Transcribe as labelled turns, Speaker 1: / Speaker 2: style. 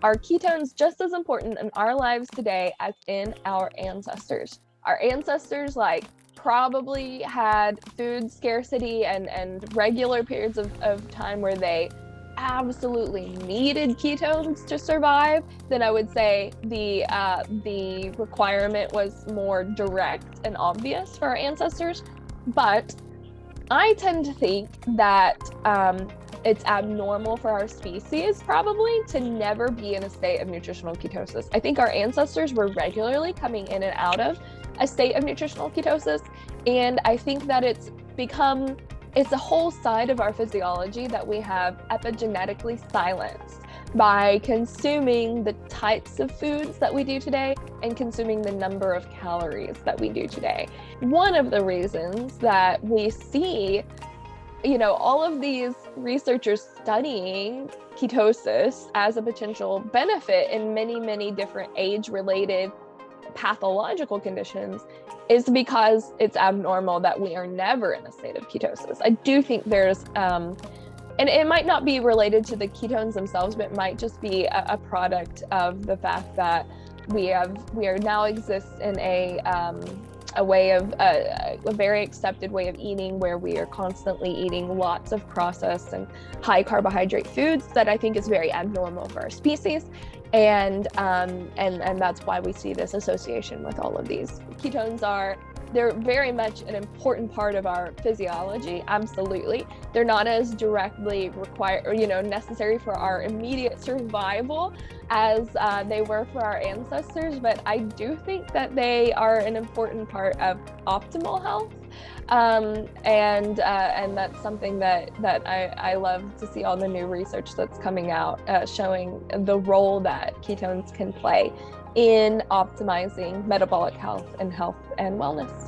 Speaker 1: are ketones just as important in our lives today as in our ancestors? Our ancestors probably had food scarcity and regular periods of time where they absolutely needed ketones to survive. Then I would say the requirement was more direct and obvious for our ancestors. But I tend to think that it's abnormal for our species probably to never be in a state of nutritional ketosis. I think our ancestors were regularly coming in and out of a state of nutritional ketosis, and I think that it's a whole side of our physiology that we have epigenetically silenced by consuming the types of foods that we do today and consuming the number of calories that we do today. One of the reasons that we see, all of these researchers studying ketosis as a potential benefit in many, many different age-related pathological conditions is because it's abnormal that we are never in a state of ketosis. I do think there's, and it might not be related to the ketones themselves, but it might just be a product of the fact that we are now exists in a very accepted way of eating where we are constantly eating lots of processed and high carbohydrate foods that I think is very abnormal for our species. And that's why we see this association with all of these. Ketones they're very much an important part of our physiology, absolutely. They're not as directly necessary for our immediate survival as they were for our ancestors, but I do think that they are an important part of optimal health. And that's something that I love to see all the new research that's coming out showing the role that ketones can play in optimizing metabolic health and wellness.